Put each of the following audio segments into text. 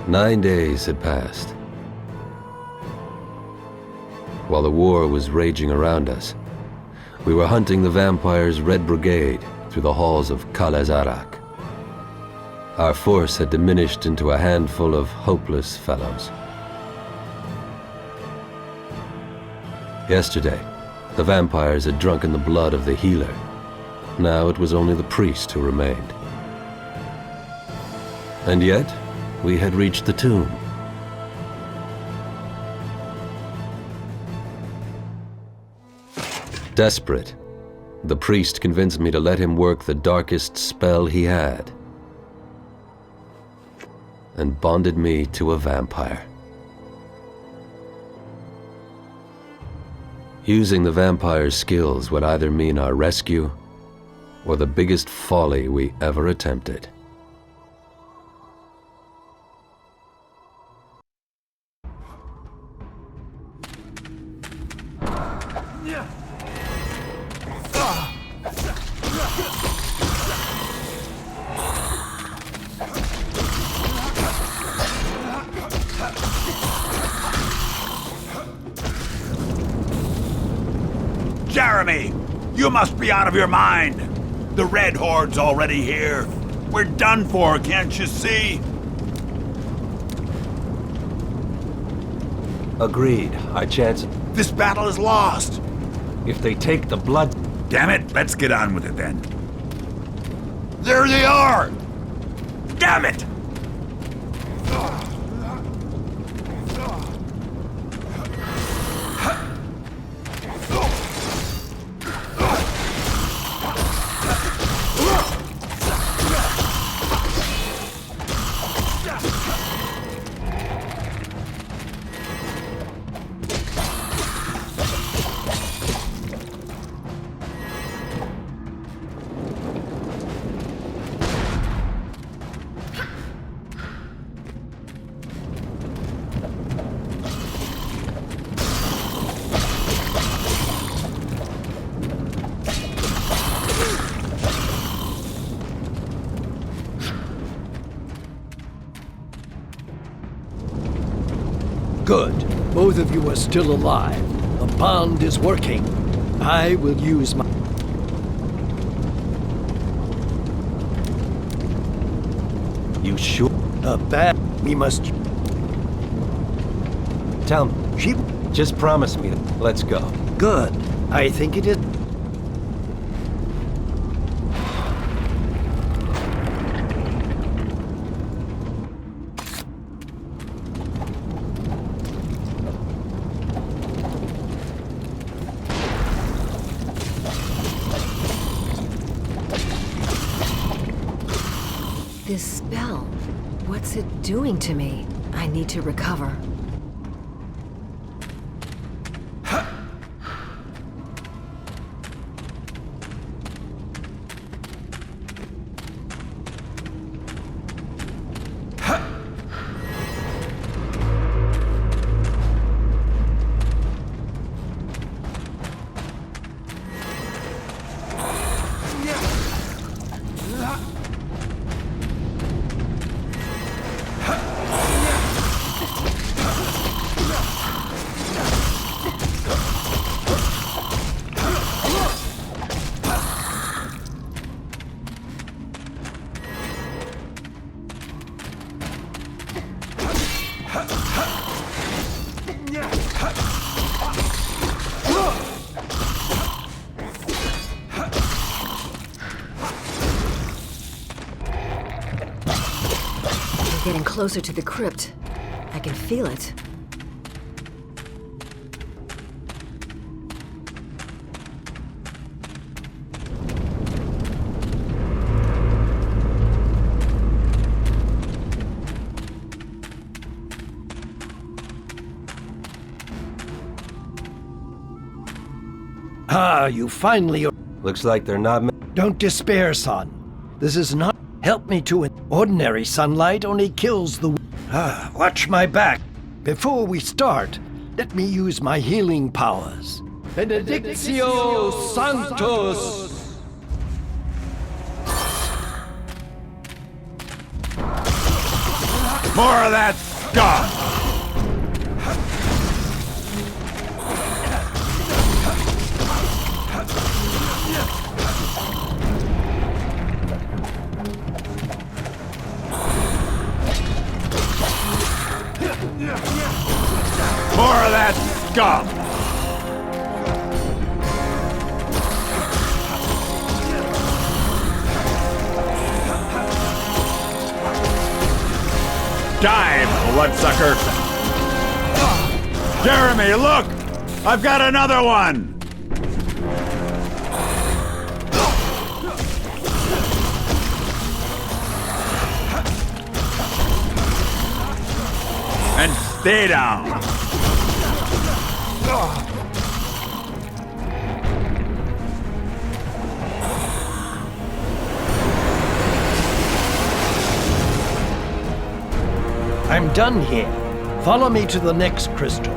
9 days had passed. While the war was raging around us, we were hunting the vampires' Red Brigade through the halls of Kalazarak. Our force had diminished into a handful of hopeless fellows. Yesterday, the vampires had drunken the blood of the healer. Now it was only the priest who remained. And yet, we had reached the tomb. Desperate, the priest convinced me to let him work the darkest spell he had, and bonded me to a vampire. Using the vampire's skills would either mean our rescue or the biggest folly we ever attempted. Jeremy, you must be out of your mind. The Red Horde's already here. We're done for, can't you see? Agreed. Our chance... This battle is lost. If they take the blood... Damn it, let's get on with it then. There they are! Damn it! Good. Both of you are still alive. The bond is working. I will use my... You sure? We must... Tell me. She... Just promise me. Let's go. Good. I think it is... This spell, what's it doing to me? I need to recover. Getting closer to the crypt. I can feel it. Ah, you finally... Looks like they're not... Don't despair, son. This is not... Help me to it. Ordinary sunlight only kills the... watch my back. Before we start, let me use my healing powers. Benedictio Sanctus! More of that scum! More of that scum! Dive, bloodsucker! Jeremy, look! I've got another one! And stay down! I'm done here. Follow me to the next crystal.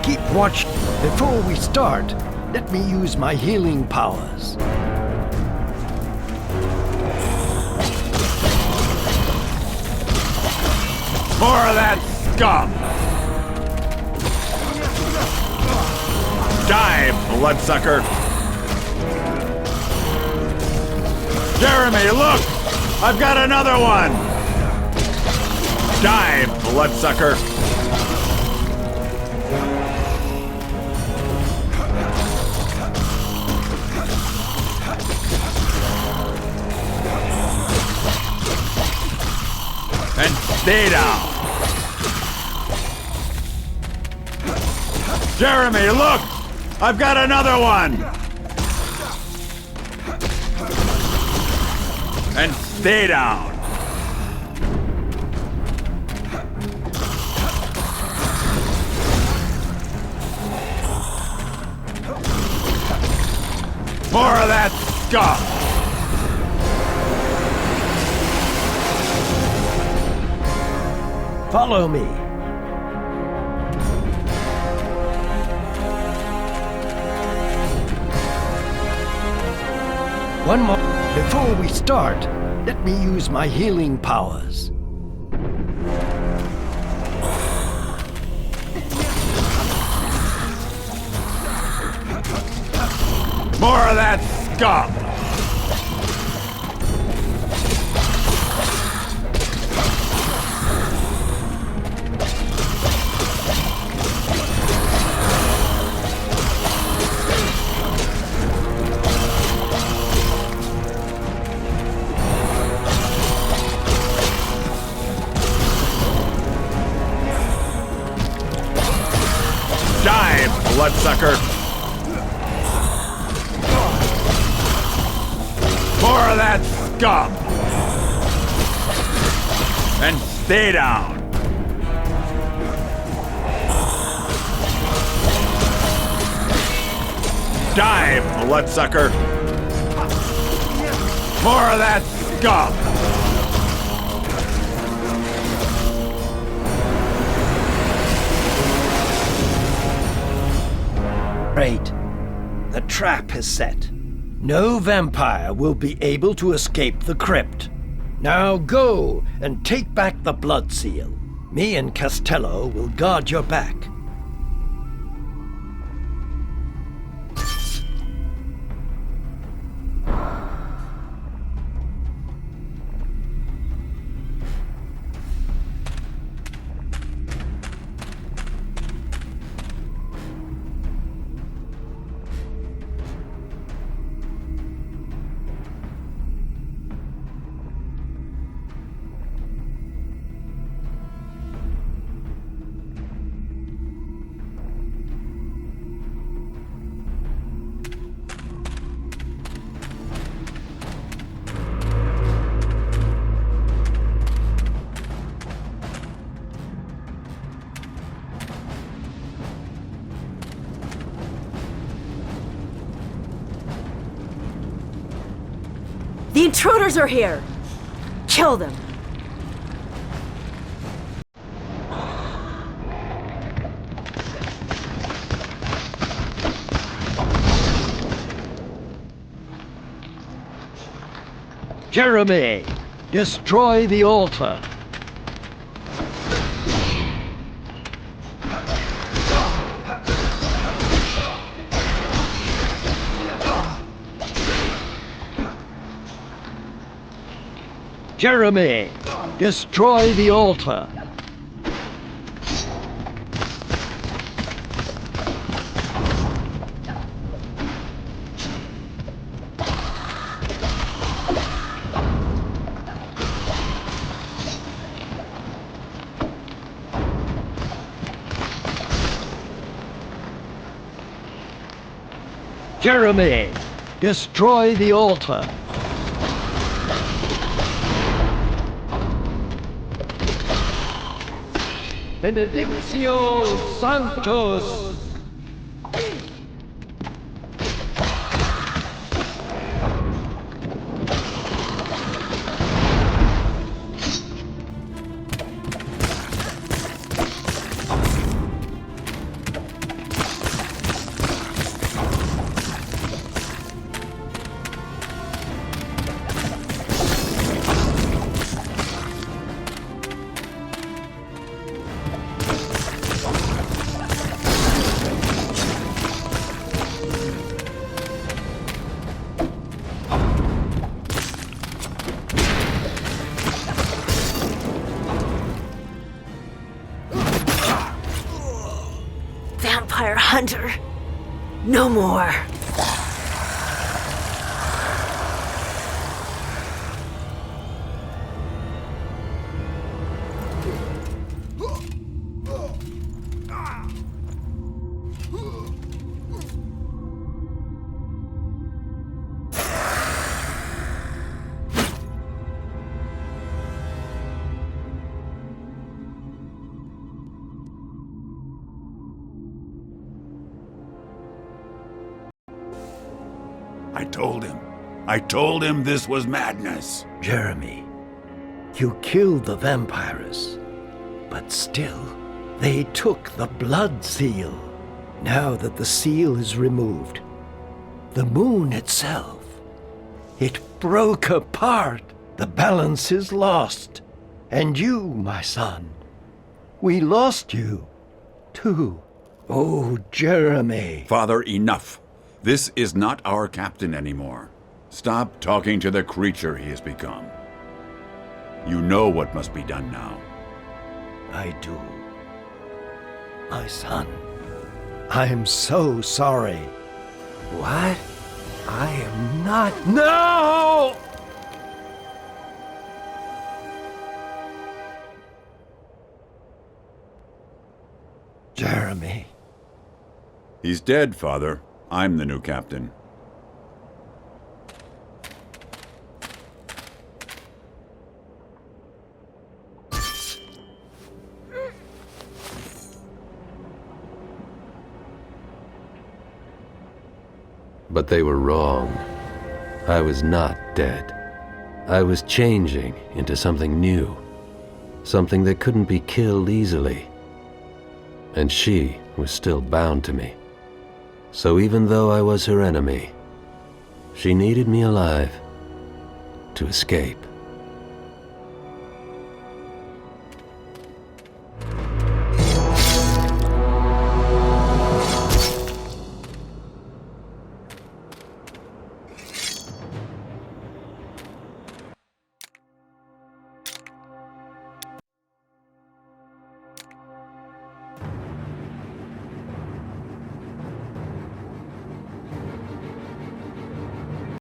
Keep watch. Before we start, let me use my healing powers. More of that scum! Dive, bloodsucker! Jeremy, look! I've got another one! Dive, bloodsucker! And stay down! Jeremy, look! I've got another one! And stay down! More of that scum! Follow me. One more. Before we start, let me use my healing powers. More of that scum! Dive, bloodsucker! More of that scum! And stay down! Dive, bloodsucker! More of that scum! Great. The trap is set. No vampire will be able to escape the crypt. Now go and take back the blood seal. Me and Costello will guard your back. The intruders are here! Kill them! Jeremy, destroy the altar. Jeremy, destroy the altar. Jeremy, destroy the altar. Benedictio Sanctus. Vampire hunter. No more. I told him this was madness. Jeremy, you killed the vampires, but still, they took the blood seal. Now that the seal is removed, the moon itself, it broke apart. The balance is lost. And you, my son, we lost you, too. Oh, Jeremy. Father, enough. This is not our captain anymore. Stop talking to the creature he has become. You know what must be done now. I do. My son, I am so sorry. What? I am not. No! Jeremy. He's dead, Father. I'm the new captain. But they were wrong. I was not dead. I was changing into something new. Something that couldn't be killed easily. And she was still bound to me. So even though I was her enemy, she needed me alive to escape.